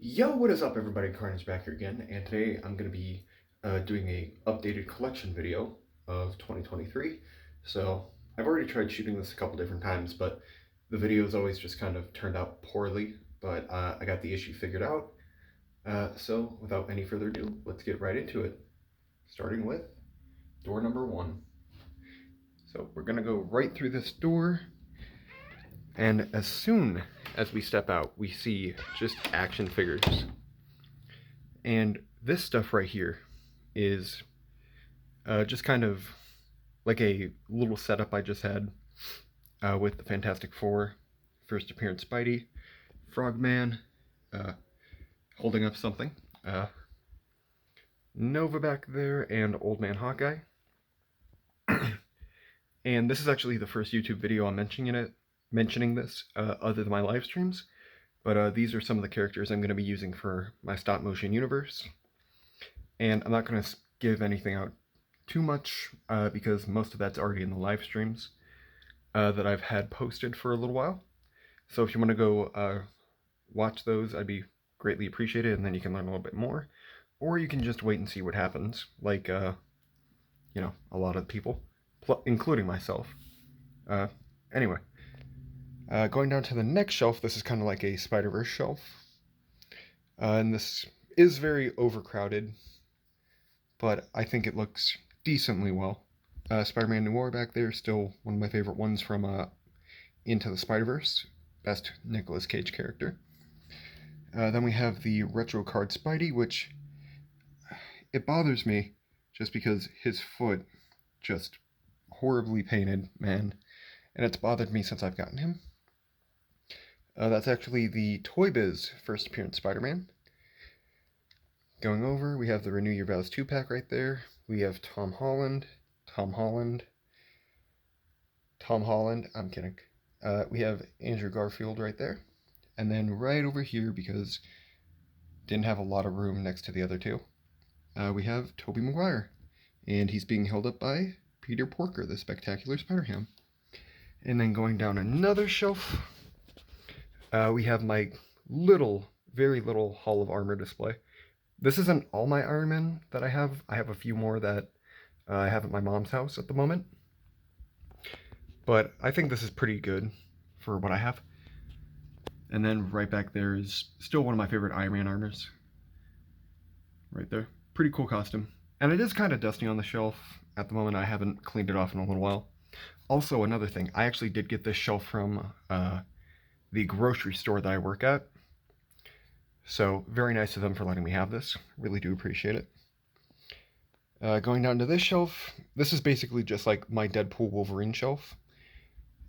Yo, what is up, everybody? Carnage back here again, and today I'm going to be doing a updated collection video of 2023. So I've already tried shooting this a couple different times, but the videos always just kind of turned out poorly. But I got the issue figured out. So without any further ado, let's get right into it. Starting with door number one. So we're going to go right through this door, and as soon as we step out, we see just action figures. And this stuff right here is just kind of like a little setup I just had with the Fantastic Four, first appearance Spidey, Frogman, uh, holding up something, Nova back there, and Old Man Hawkeye. And this is actually the first YouTube video I'm mentioning this, other than my live streams. But these are some of the characters I'm going to be using for my stop motion universe. And I'm not going to give anything out too much because most of that's already in the live streams that I've had posted for a little while. So if you want to go watch those, I'd be greatly appreciated, and then you can learn a little bit more. Or you can just wait and see what happens, like, you know, a lot of people, including myself. Anyway, going down to the next shelf, this is kind of like a Spider-Verse shelf. And this is very overcrowded, but I think it looks decently well. Spider-Man Noir back there, still one of my favorite ones from Into the Spider-Verse. Best Nicolas Cage character. Then we have the Retro Card Spidey, which it bothers me just because his foot just horribly painted, man. And it's bothered me since I've gotten him. That's actually the Toy Biz first appearance Spider-Man. Going over, we have the Renew Your Vows 2-pack right there. We have Tom Holland, I'm kidding. We have Andrew Garfield right there. And then right over here, because didn't have a lot of room next to the other two, we have Tobey Maguire. And he's being held up by Peter Porker, the Spectacular Spider-Ham. And then going down another shelf, we have my very little Hall of Armor display. This isn't all my Iron Man that I have. I have a few more that I have at my mom's house at the moment. But I think this is pretty good for what I have. And then right back there is still one of my favorite Iron Man armors. Right there. Pretty cool costume. And it is kind of dusty on the shelf. At the moment, I haven't cleaned it off in a little while. Also, another thing, I actually did get this shelf from the grocery store that I work at. So, very nice of them for letting me have this. Really do appreciate it. Going down to this shelf, this is basically just like my Deadpool Wolverine shelf.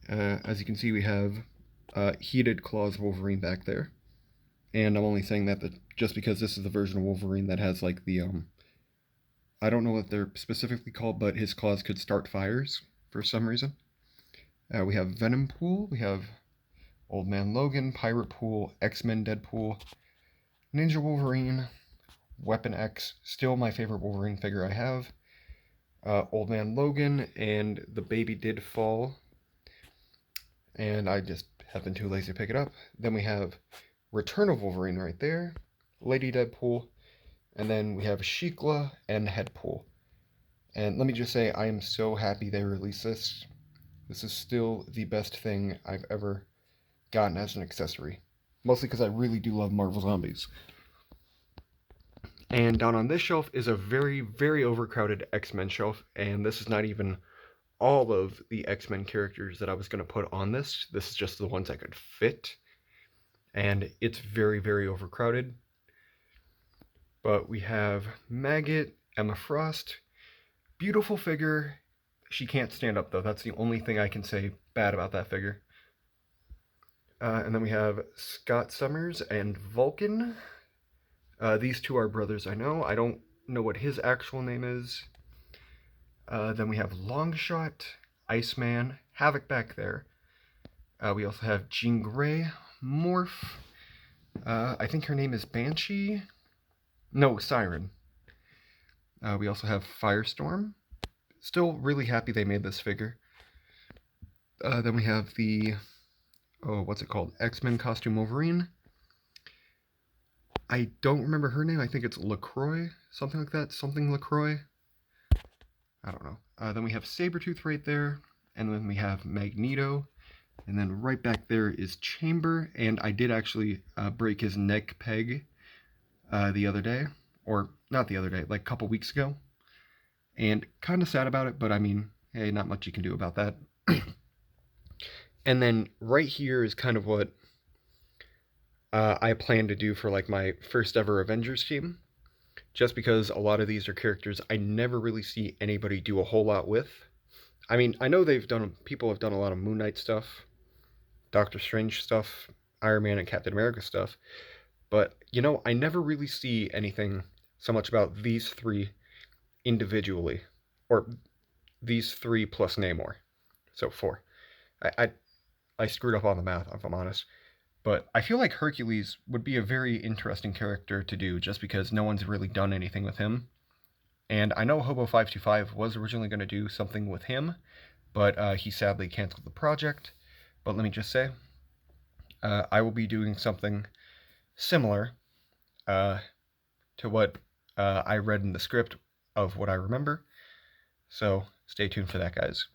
As you can see, we have Heated Claws Wolverine back there. And I'm only saying that just because this is the version of Wolverine that has like the, I don't know what they're specifically called, but his claws could start fires for some reason. We have Venom Pool, we have Old Man Logan, Pirate Pool, X-Men Deadpool, Ninja Wolverine, Weapon X, still my favorite Wolverine figure I have, Old Man Logan, and the baby did fall, and I just have been too lazy to pick it up. Then we have Return of Wolverine right there, Lady Deadpool, and then we have Shikla and Headpool. And let me just say, I am so happy they released this. This is still the best thing I've ever gotten as an accessory. Mostly because I really do love Marvel Zombies. And down on this shelf is a very, very overcrowded X-Men shelf, and this is not even all of the X-Men characters that I was going to put on this. This is just the ones I could fit, and it's very, very overcrowded. But we have Maggot, Emma Frost, beautiful figure. She can't stand up, though. That's the only thing I can say bad about that figure. And then we have Scott Summers and Vulcan. These two are brothers, I know. I don't know what his actual name is. Then we have Longshot, Iceman, Havoc back there. We also have Jean Grey, Morph. I think her name is Banshee. No, Siren. We also have Firestorm. Still really happy they made this figure. Then we have the, what's it called? X-Men Costume Wolverine. I don't remember her name. I think it's LaCroix, something like that. Something LaCroix. I don't know. Then we have Sabretooth right there, and then we have Magneto, and then right back there is Chamber, and I did actually break his neck peg the other day, or not the other day, like a couple weeks ago, and kind of sad about it, but I mean, hey, not much you can do about that. And then right here is kind of what I plan to do for like my first ever Avengers team, just because a lot of these are characters I never really see anybody do a whole lot with. I mean, I know people have done a lot of Moon Knight stuff, Doctor Strange stuff, Iron Man and Captain America stuff, but I never really see anything so much about these three individually, or these three plus Namor, so four. I screwed up on the math, if I'm honest. But I feel like Hercules would be a very interesting character to do just because no one's really done anything with him. And I know Hobo525 was originally going to do something with him, but he sadly canceled the project. But let me just say, I will be doing something similar to what I read in the script of what I remember. So stay tuned for that, guys.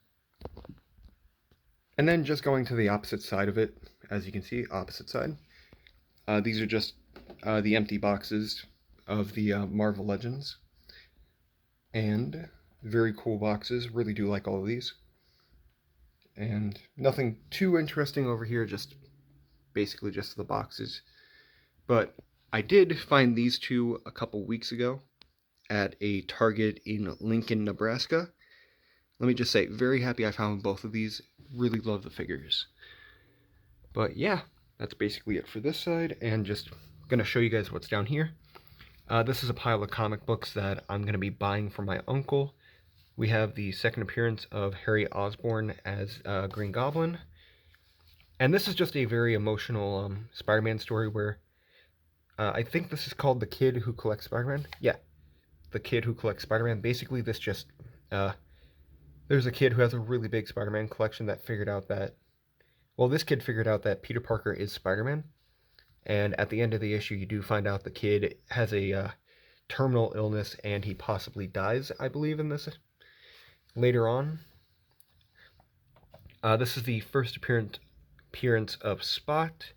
And then just going to the opposite side of it, as you can see, opposite side. These are just the empty boxes of the Marvel Legends. And very cool boxes, really do like all of these. And nothing too interesting over here, just basically just the boxes. But I did find these two a couple weeks ago at a Target in Lincoln, Nebraska. Let me just say, very happy I found both of these. Really love the figures. But yeah, that's basically it for this side, and just going to show you guys what's down here. This is a pile of comic books that I'm going to be buying for my uncle. We have the second appearance of Harry Osborn as Green Goblin. And this is just a very emotional Spider-Man story where I think this is called The Kid Who Collects Spider-Man. Yeah, The Kid Who Collects Spider-Man. Basically, this just... there's a kid who has a really big Spider-Man collection that figured out that... Well, this kid figured out that Peter Parker is Spider-Man. And at the end of the issue, you do find out the kid has a terminal illness and he possibly dies, I believe, in this later on. This is the first appearance of Spot.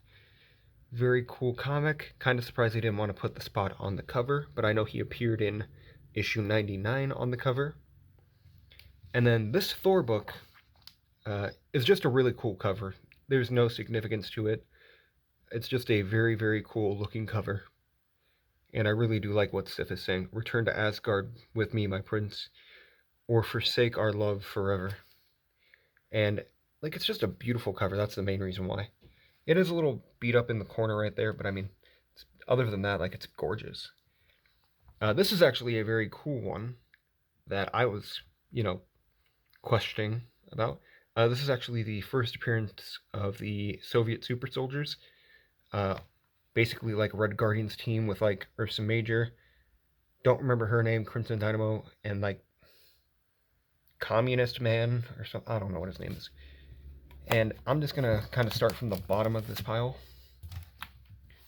Very cool comic. Kind of surprised they didn't want to put the Spot on the cover, but I know he appeared in issue 99 on the cover. And then this Thor book is just a really cool cover. There's no significance to it. It's just a very, very cool looking cover. And I really do like what Sif is saying. Return to Asgard with me, my prince, or forsake our love forever. And like, it's just a beautiful cover. That's the main reason why. It is a little beat up in the corner right there, but I mean, other than that, like, it's gorgeous. This is actually a very cool one that I was, questioning about. This is actually the first appearance of the Soviet super soldiers. Basically like Red Guardian's team with like Ursa Major. Don't remember her name, Crimson Dynamo, and like Communist Man or something. I don't know what his name is. And I'm just gonna kind of start from the bottom of this pile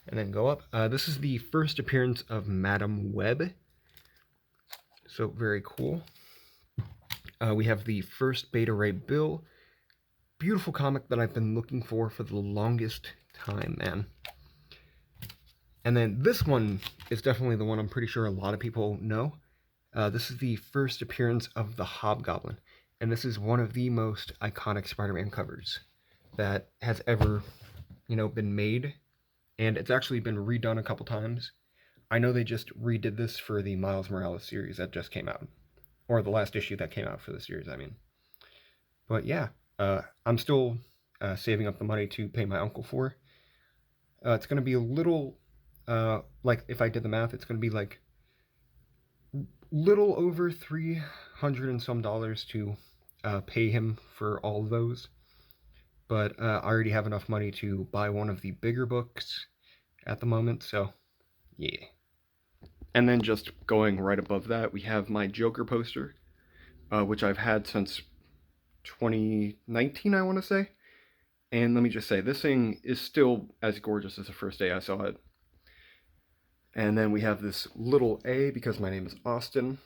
and then go up. This is the first appearance of Madam Web. So very cool. We have the first Beta Ray Bill. Beautiful comic that I've been looking for the longest time, man. And then this one is definitely the one I'm pretty sure a lot of people know. This is the first appearance of the Hobgoblin. And this is one of the most iconic Spider-Man covers that has ever, been made. And it's actually been redone a couple times. I know they just redid this for the Miles Morales series that just came out. Or the last issue that came out for the series, I mean. But yeah, I'm still saving up the money to pay my uncle for. It's going to be a little, like, if I did the math, it's going to be like little over $300 and some to pay him for all of those. But I already have enough money to buy one of the bigger books at the moment, so yeah. And then just going right above that, we have my Joker poster, which I've had since 2019, I want to say. And let me just say, this thing is still as gorgeous as the first day I saw it. And then we have this little A because my name is Austin.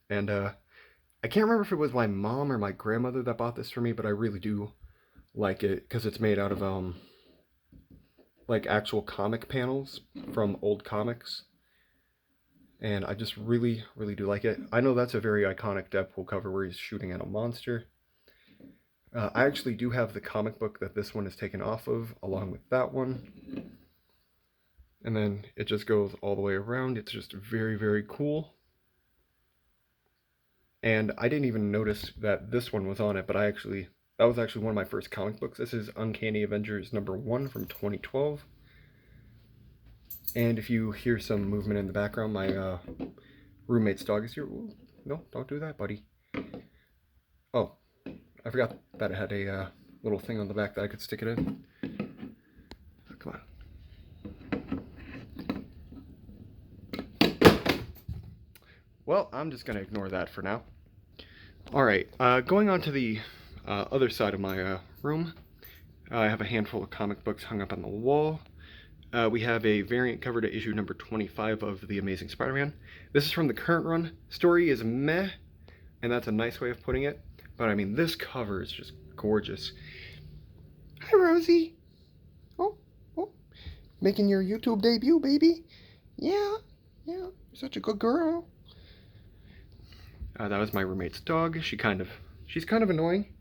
And I can't remember if it was my mom or my grandmother that bought this for me, but I really do like it because it's made out of like actual comic panels from old comics. And I just really, really do like it. I know that's a very iconic Deadpool cover where he's shooting at a monster. I actually do have the comic book that this one is taken off of, along with that one. And then it just goes all the way around. It's just very, very cool. And I didn't even notice that this one was on it, but that was actually one of my first comic books. This is Uncanny Avengers #1 from 2012. And if you hear some movement in the background, my roommate's dog is here. Ooh, no, don't do that, buddy. Oh, I forgot that it had a little thing on the back that I could stick it in. Oh, come on. Well, I'm just going to ignore that for now. Alright, going on to the other side of my room, I have a handful of comic books hung up on the wall. We have a variant cover to issue number 25 of The Amazing Spider-Man. This is from the current run. Story is meh, and that's a nice way of putting it. But I mean, this cover is just gorgeous. Hi, Rosie. Oh, making your YouTube debut, baby. Yeah, you're such a good girl. That was my roommate's dog. She's kind of annoying.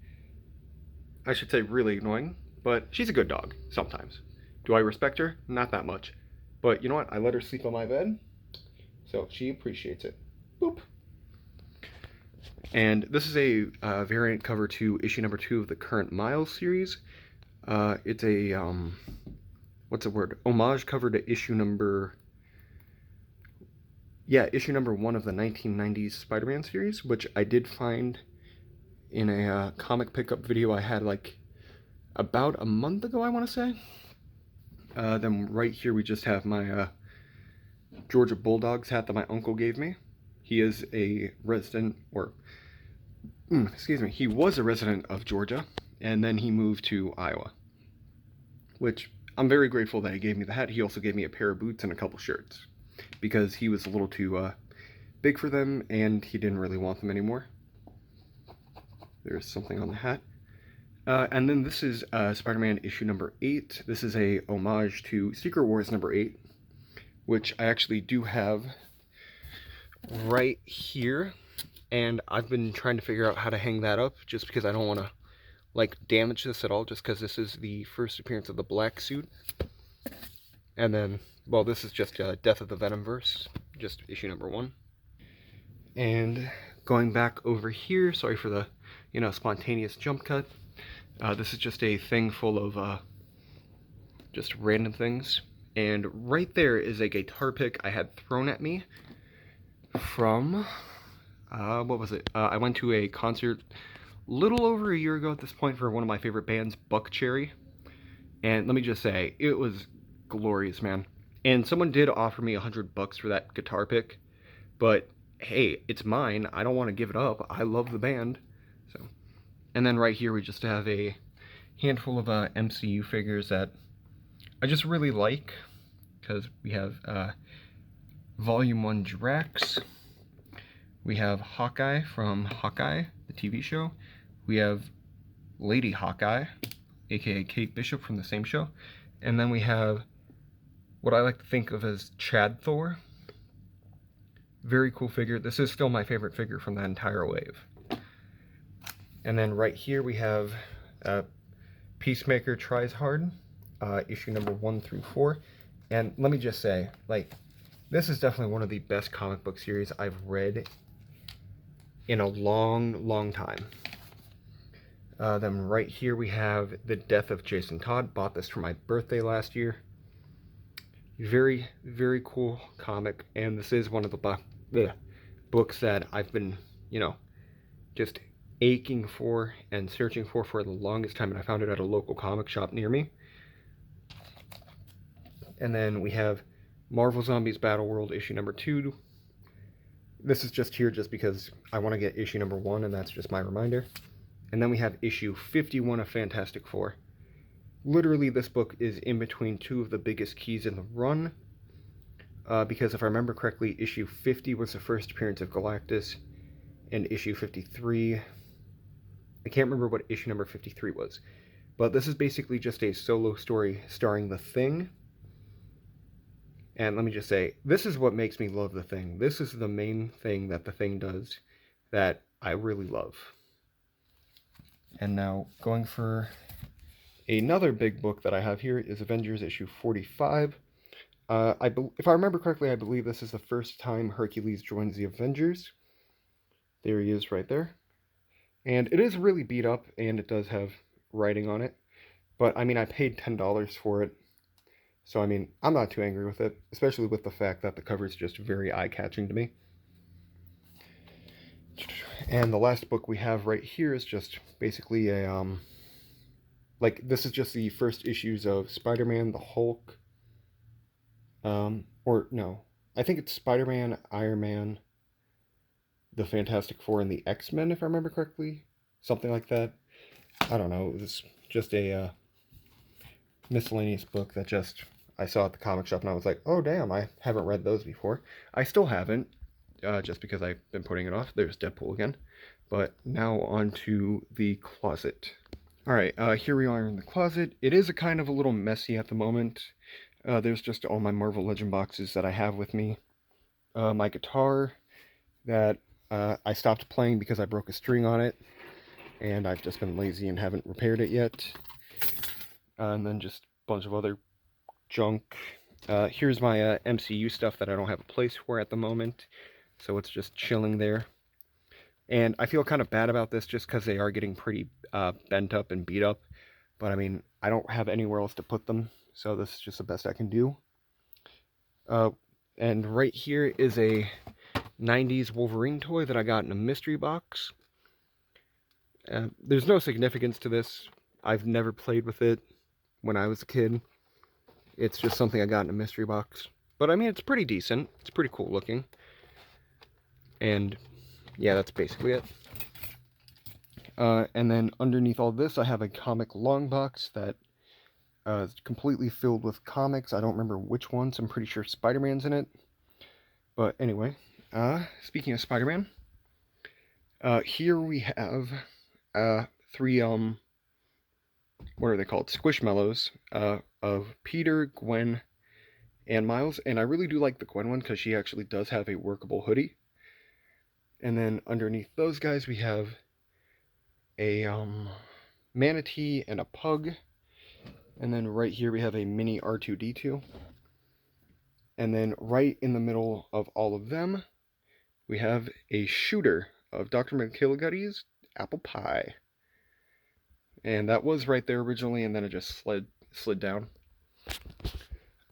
I should say really annoying, but she's a good dog sometimes. Do I respect her? Not that much. But you know what? I let her sleep on my bed, so she appreciates it. Boop. And this is a variant cover to issue number 2 of the current Miles series. It's a, what's the word? Homage cover to issue number 1 of the 1990s Spider-Man series, which I did find in a comic pickup video I had like about a month ago, I want to say. Then right here we just have my Georgia Bulldogs hat that my uncle gave me. He is a resident, or he was a resident of Georgia, and then he moved to Iowa, which I'm very grateful that he gave me the hat. He also gave me a pair of boots and a couple shirts, because he was a little too big for them, and he didn't really want them anymore. There's something on the hat. And then this is Spider-Man issue number 8. This is a homage to Secret Wars number 8, which I actually do have right here. And I've been trying to figure out how to hang that up, just because I don't want to like damage this at all, just because this is the first appearance of the black suit. And then, well, this is just Death of the Venomverse, just issue number 1. And going back over here, sorry for the, spontaneous jump cut. This is just a thing full of just random things. And right there is a guitar pick I had thrown at me from, what was it? I went to a concert a little over a year ago at this point for one of my favorite bands, Buckcherry. And let me just say, it was glorious, man. And someone did offer me $100 for that guitar pick, but hey, it's mine. I don't want to give it up. I love the band. So, and then right here we just have a handful of MCU figures that I just really like, because we have Volume 1 Drax. We have Hawkeye from Hawkeye, the TV show. We have Lady Hawkeye, aka Kate Bishop from the same show. And then we have what I like to think of as Chad Thor. Very cool figure. This is still my favorite figure from that entire wave. And then right here we have Peacemaker Tries Hard, issue number 1 through 4. And let me just say, like, this is definitely one of the best comic book series I've read in a long, long time. Then right here we have The Death of Jason Todd. Bought this for my birthday last year. Very, very cool comic, and this is one of the books that I've been, just aching for and searching for the longest time, and I found it at a local comic shop near me. And then we have Marvel Zombies Battle World issue number 2. This is just here just because I want to get issue number 1, and that's just my reminder. And then we have issue 51 of Fantastic Four. Literally, this book is in between 2 of the biggest keys in the run. because if I remember correctly, issue 50 was the first appearance of Galactus, and issue 53, I can't remember what issue number 53 was, but this is basically just a solo story starring The Thing. And let me just say, this is what makes me love The Thing. This is the main thing that The Thing does that I really love. And now, going for another big book that I have here is Avengers issue 45. If I remember correctly, I believe this is the first time Hercules joins the Avengers. There he is right there. And it is really beat up, and it does have writing on it. But, I mean, I paid $10 for it. So, I mean, I'm not too angry with it, especially with the fact that the cover is just very eye-catching to me. And the last book we have right here is just basically a, this is just the first issues of Spider-Man, the Hulk, I think it's Spider-Man, Iron Man, the Fantastic Four, and the X-Men, if I remember correctly. Something like that. I don't know, it was just a, miscellaneous book that I saw at the comic shop, and I was like, oh damn, I haven't read those before. I still haven't, just because I've been putting it off. There's Deadpool again. But now on to the closet. Alright, here we are in the closet. It is kind of a little messy at the moment. There's just all my Marvel Legend boxes that I have with me. My guitar that I stopped playing because I broke a string on it, and I've just been lazy and haven't repaired it yet. And then just a bunch of other junk. Here's my MCU stuff that I don't have a place for at the moment, so it's just chilling there. And I feel kind of bad about this just because they are getting pretty bent up and beat up. But I mean, I don't have anywhere else to put them, so this is just the best I can do. And right here is a 90s Wolverine toy that I got in a mystery box. There's no significance to this. I've never played with it when I was a kid. It's just something I got in a mystery box. But I mean, it's pretty decent. It's pretty cool looking. And yeah, that's basically it. And then underneath all this, I have a comic long box that is completely filled with comics. I don't remember which ones. I'm pretty sure Spider-Man's in it. But anyway, speaking of Spider-Man, here we have 3, what are they called? Squishmallows of Peter, Gwen, and Miles. And I really do like the Gwen one because she actually does have a workable hoodie. And then underneath those guys, we have a manatee and a pug. And then right here we have a mini R2-D2. And then right in the middle of all of them, we have a shooter of Dr. McGillicuddy's apple pie. And that was right there originally, and then it just slid down.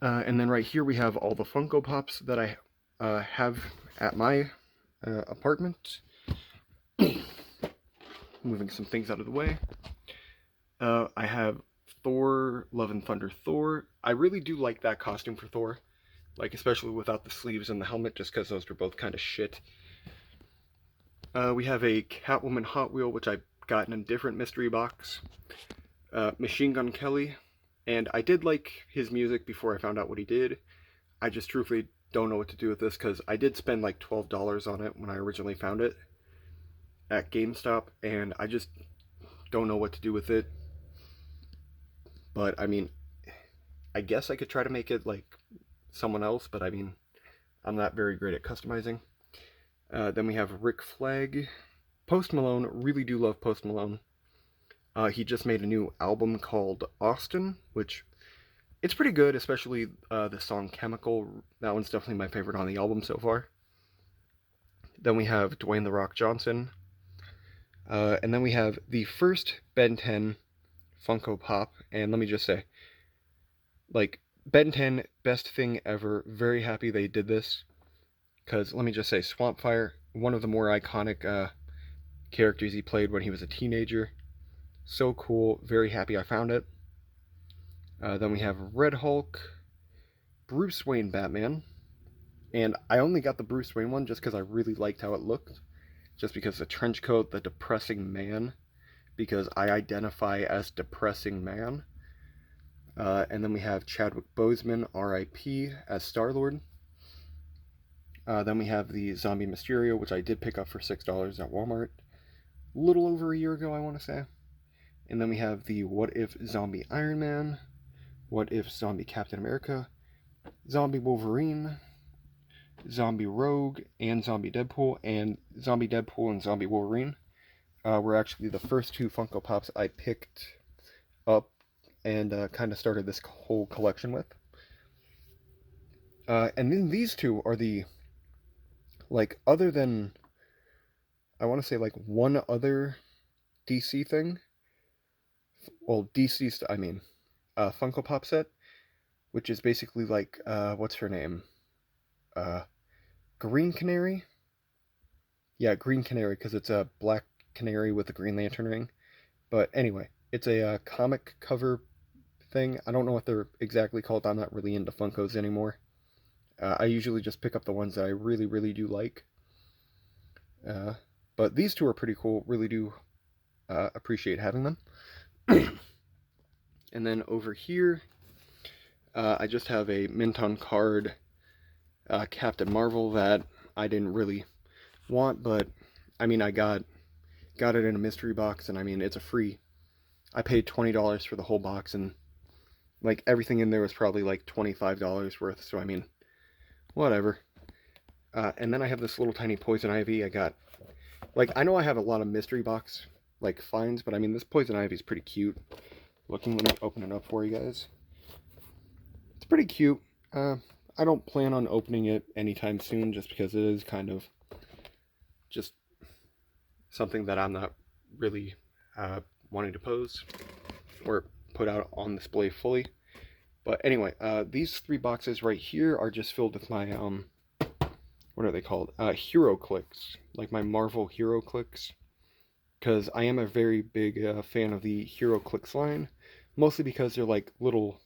And then right here we have all the Funko Pops that I have at my apartment. Moving some things out of the way. I have Thor, Love and Thunder Thor. I really do like that costume for Thor. Like, especially without the sleeves and the helmet, just because those were both kind of shit. We have a Catwoman Hot Wheel, which I got in a different mystery box. Machine Gun Kelly. And I did like his music before I found out what he did. I just truthfully don't know what to do with this, because I did spend like $12 on it when I originally found it at GameStop, and I just don't know what to do with it. But, I mean, I guess I could try to make it like someone else, but I mean, I'm not very great at customizing. Then we have Rick Flag. Post Malone, really do love Post Malone. He just made a new album called Austin, which it's pretty good, especially the song Chemical. That one's definitely my favorite on the album so far. Then we have Dwayne The Rock Johnson. And then we have the first Ben 10 Funko Pop. And let me just say, like, Ben 10, best thing ever. Very happy they did this. Because, let me just say, Swampfire, one of the more iconic characters he played when he was a teenager. So cool. Very happy I found it. Then we have Red Hulk, Bruce Wayne Batman. And I only got the Bruce Wayne one just because I really liked how it looked. Just because the trench coat, the depressing man. Because I identify as depressing man. And then we have Chadwick Boseman, R.I.P., as Star-Lord. Then we have the Zombie Mysterio, which I did pick up for $6 at Walmart a little over a year ago, I want to say. And then we have the What If Zombie Iron Man, What If Zombie Captain America, Zombie Wolverine, Zombie Rogue, and Zombie Deadpool. And Zombie Deadpool and Zombie Wolverine were actually the first two Funko Pops I picked up and kind of started this whole collection with. And then these two are the, like, other than, I want to say, like, one other DC thing. Well, DC's, I mean, Funko Pop set, which is basically like, what's her name? Green Canary? Yeah, Green Canary, because it's a black canary with a Green Lantern ring. But anyway, it's a comic cover thing. I don't know what they're exactly called. I'm not really into Funkos anymore. I usually just pick up the ones that I really, really do like. But these two are pretty cool. Really do appreciate having them. And then over here, I just have a mint on card Captain Marvel that I didn't really want, but I mean, I got it in a mystery box, and I mean, it's a free. I paid $20 for the whole box, and like everything in there was probably like $25 worth, so I mean, whatever. And then I have this little tiny Poison Ivy I got. Like, I know I have a lot of mystery box like finds, but I mean, this Poison Ivy is pretty cute looking. Let me open it up for you guys. It's pretty cute. I don't plan on opening it anytime soon, just because it is kind of just something that I'm not really wanting to pose or put out on display fully. But anyway, these three boxes right here are just filled with my what are they called? HeroClix, like my Marvel HeroClix, because I am a very big fan of the HeroClix line, mostly because they're like little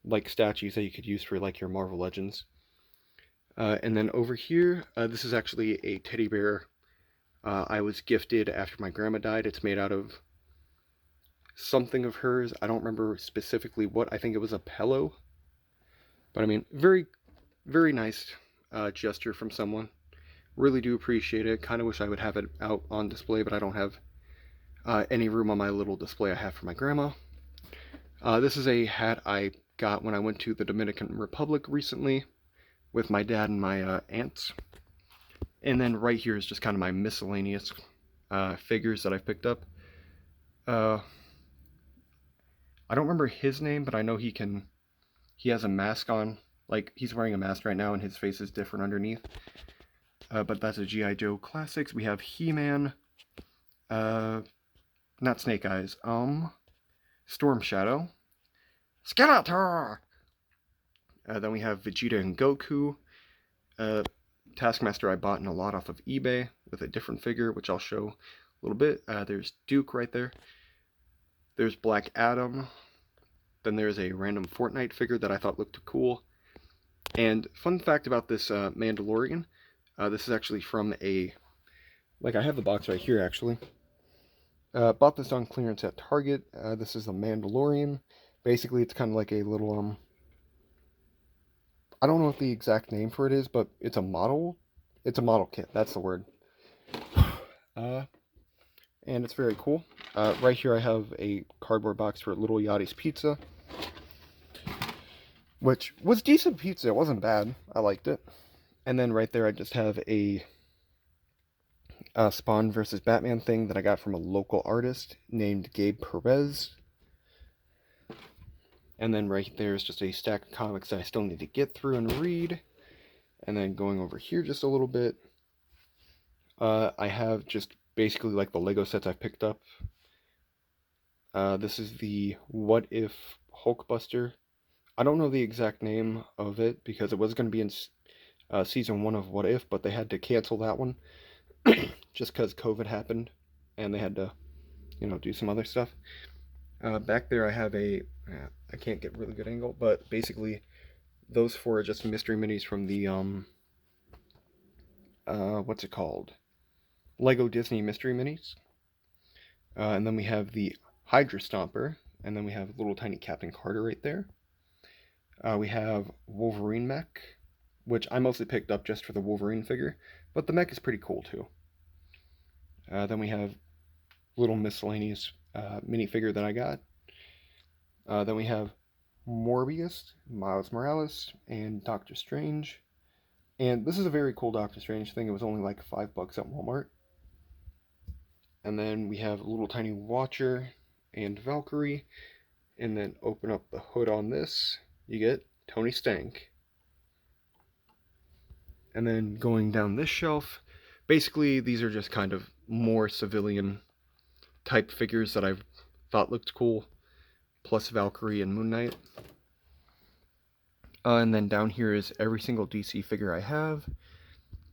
like statues that you could use for like your Marvel Legends. And then over here, this is actually a teddy bear I was gifted after my grandma died. It's made out of something of hers. I don't remember specifically what. I think it was a pillow. But I mean, very, very nice gesture from someone. Really do appreciate it. Kind of wish I would have it out on display, but I don't have any room on my little display I have for my grandma. This is a hat I got when I went to the Dominican Republic recently with my dad and my aunts. And then right here is just kind of my miscellaneous figures that I've picked up. I don't remember his name, but I know he has a mask on. Like, he's wearing a mask right now and his face is different underneath. But that's a G.I. Joe Classics. We have He-Man, not Snake Eyes, Storm Shadow, Skeletor! Then we have Vegeta and Goku. Taskmaster I bought in a lot off of eBay with a different figure, which I'll show a little bit. There's Duke right there. There's Black Adam. Then there's a random Fortnite figure that I thought looked cool. And fun fact about this Mandalorian, this is actually from a, like, I have the box right here actually. Bought this on clearance at Target. This is the Mandalorian. Basically, it's kind of like a little, I don't know what the exact name for it is, but it's a model. It's a model kit, that's the word. And it's very cool. Right here I have a cardboard box for Little Yachty's Pizza, which was decent pizza. It wasn't bad. I liked it. And then right there I just have a Spawn versus Batman thing that I got from a local artist named Gabe Perez. And then right there is just a stack of comics that I still need to get through and read. And then going over here just a little bit, I have just basically like the Lego sets I've picked up. This is the What If Hulkbuster. I don't know the exact name of it because it was going to be in season 1 of What If, but they had to cancel that one just because COVID happened and they had to, do some other stuff. Back there I have I can't get really good angle, but basically those four are just mystery minis from the, what's it called? Lego Disney Mystery Minis. And then we have the Hydra Stomper, and then we have little tiny Captain Carter right there. We have Wolverine mech, which I mostly picked up just for the Wolverine figure, but the mech is pretty cool too. Then we have little miscellaneous minifigure that I got. Then we have Morbius, Miles Morales, and Doctor Strange. And this is a very cool Doctor Strange thing. It was only like $5 at Walmart. And then we have a little tiny Watcher and Valkyrie. And then open up the hood on this, you get Tony Stank. And then going down this shelf, basically these are just kind of more civilian type figures that I've thought looked cool, plus Valkyrie and Moon Knight. And then down here is every single DC figure I have.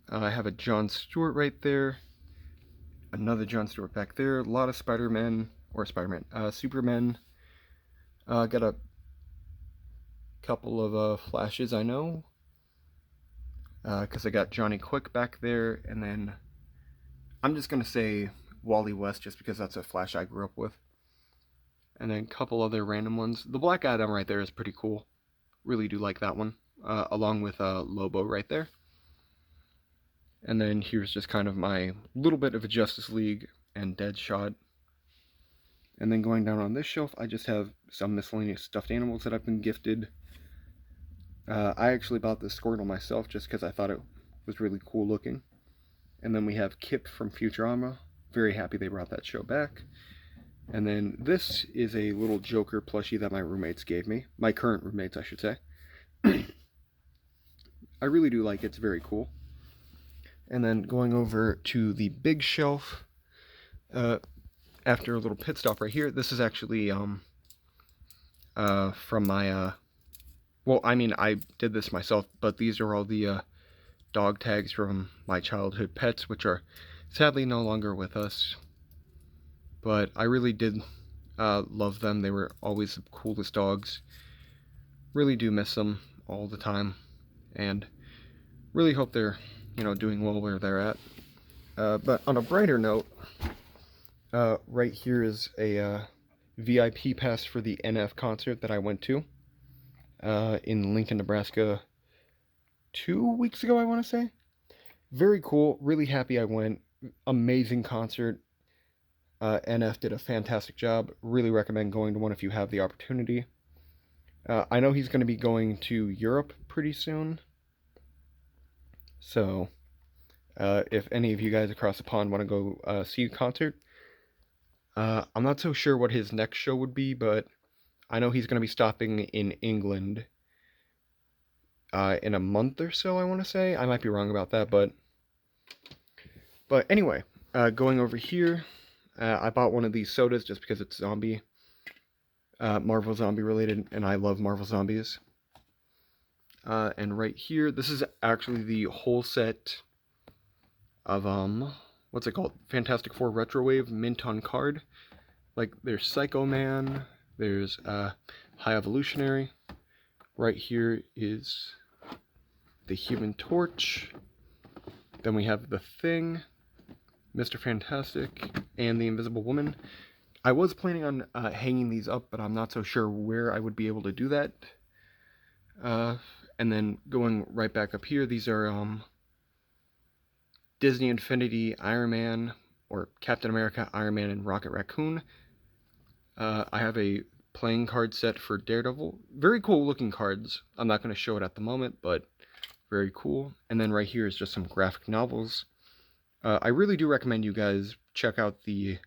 I have a John Stewart right there, another John Stewart back there, a lot of Superman. Got a couple of Flashes, I know, because I got Johnny Quick back there, and then I'm just going to say Wally West just because that's a Flash I grew up with. And then a couple other random ones. The Black Adam right there is pretty cool. Really do like that one, along with Lobo right there. And then here's just kind of my little bit of a Justice League and Deadshot. And then going down on this shelf, I just have some miscellaneous stuffed animals that I've been gifted. I actually bought this Squirtle myself just because I thought it was really cool looking. And then we have Kip from Futurama. Very happy they brought that show back. And then this is a little Joker plushie that my roommates gave me. My current roommates, I should say. I really do like it. It's very cool. And then going over to the big shelf, after a little pit stop right here, this is actually from my, well, I mean, I did this myself, but these are all the dog tags from my childhood pets, which are sadly no longer with us. But I really did love them. They were always the coolest dogs. Really do miss them all the time. And really hope they're, doing well where they're at. But on a brighter note, right here is a VIP pass for the NF concert that I went to in Lincoln, Nebraska 2 weeks ago, I want to say. Very cool. Really happy I went. Amazing concert. NF did a fantastic job. Really recommend going to one if you have the opportunity. I know he's going to be going to Europe pretty soon. So, if any of you guys across the pond want to go see a concert, I'm not so sure what his next show would be, but I know he's going to be stopping in England in a month or so, I want to say. I might be wrong about that, but anyway, going over here, I bought one of these sodas just because it's zombie, Marvel Zombie related, and I love Marvel Zombies. And right here, this is actually the whole set of, what's it called? Fantastic Four Retrowave mint on card. Like, there's Psycho Man, there's High Evolutionary. Right here is the Human Torch. Then we have the Thing, Mr. Fantastic, and the Invisible Woman. I was planning on hanging these up, but I'm not so sure where I would be able to do that. And then going right back up here, these are Disney Infinity Iron Man, or Captain America, Iron Man, and Rocket Raccoon. I have a playing card set for Daredevil. Very cool looking cards. I'm not going to show it at the moment, but very cool. And then right here is just some graphic novels. I really do recommend you guys check out the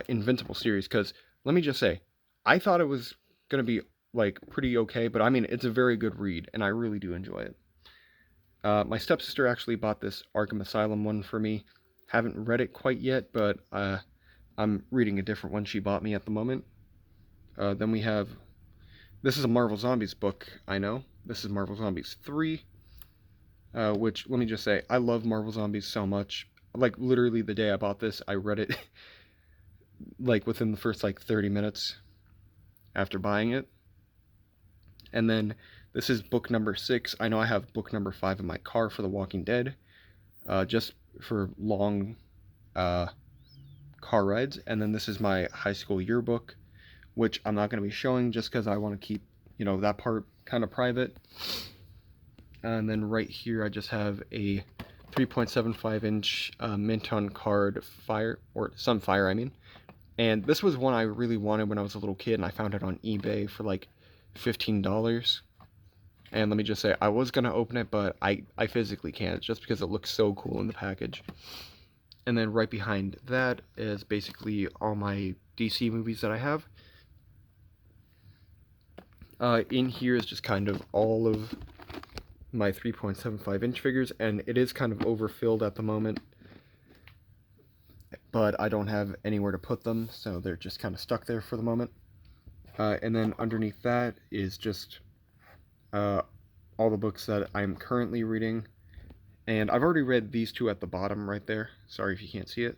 Invincible series, because let me just say, I thought it was going to be like pretty okay, but I mean, it's a very good read, and I really do enjoy it. My stepsister actually bought this Arkham Asylum one for me. Haven't read it quite yet, but I'm reading a different one she bought me at the moment. Then we have, this is a Marvel Zombies book, I know. This is Marvel Zombies 3, which, let me just say, I love Marvel Zombies so much. Like, literally the day I bought this, I read it, like, within the first, 30 minutes after buying it. And then this is book number 6. I know I have book number 5 in my car for The Walking Dead, just for long car rides. And then this is my high school yearbook, which I'm not going to be showing just because I want to keep, that part kind of private. And then right here I just have a 3.75-inch mint on card Fire, or Sunfire, I mean. And this was one I really wanted when I was a little kid, and I found it on eBay for like $15. And let me just say, I was going to open it, but I physically can't, just because it looks so cool in the package. And then right behind that is basically all my DC movies that I have. In here is just kind of all of my 3.75-inch figures, and it is kind of overfilled at the moment, but I don't have anywhere to put them, so they're just kind of stuck there for the moment. And then underneath that is just all the books that I'm currently reading, and I've already read these two at the bottom right there. Sorry if you can't see it,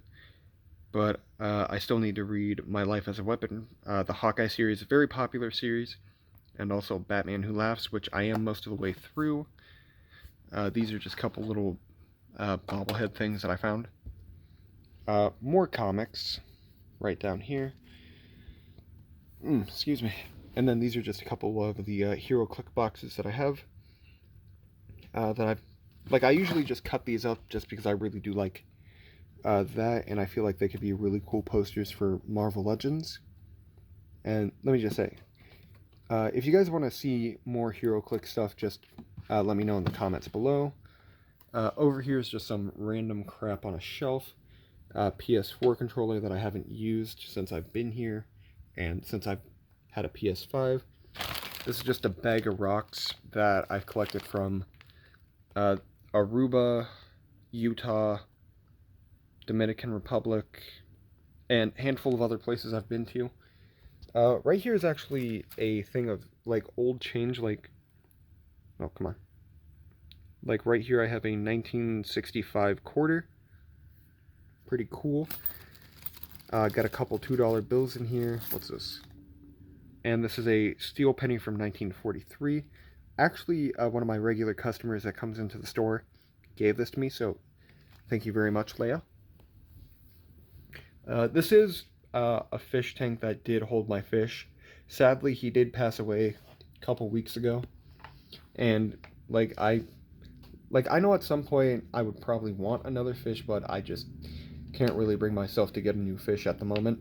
but I still need to read My Life as a Weapon, the Hawkeye series, a very popular series, and also Batman Who Laughs, which I am most of the way through. These are just a couple little bobblehead things that I found. More comics right down here. Excuse me. And then these are just a couple of the HeroClix boxes that I have. I usually just cut these up just because I really do like that, and I feel like they could be really cool posters for Marvel Legends. And let me just say, if you guys want to see more HeroClix stuff, just let me know in the comments below. Over here is just some random crap on a shelf. PS4 controller that I haven't used since I've been here, and since I've had a PS5. This is just a bag of rocks that I've collected from Aruba, Utah, Dominican Republic, and a handful of other places I've been to. Right here is actually a thing of, like, old change, like, oh, come on. Like, right here I have a 1965 quarter. Pretty cool. Got a couple $2 bills in here. What's this? And this is a steel penny from 1943. Actually, one of my regular customers that comes into the store gave this to me, so thank you very much, Leia. This is a fish tank that did hold my fish. Sadly, he did pass away a couple weeks ago, and I know at some point I would probably want another fish, but I just can't really bring myself to get a new fish at the moment.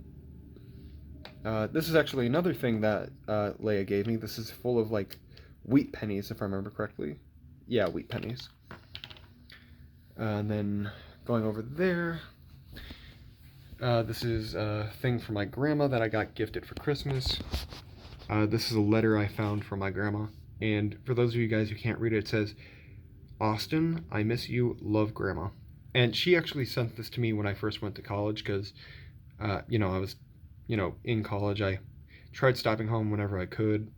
This is actually another thing that Leia gave me. This is full of, like, wheat pennies, if I remember correctly. Yeah, wheat pennies. And then going over there, this is a thing for my grandma that I got gifted for Christmas. This is a letter I found from my grandma. And for those of you guys who can't read it, it says, "Austin, I miss you, love, Grandma." And she actually sent this to me when I first went to college because, I was, in college. I tried stopping home whenever I could.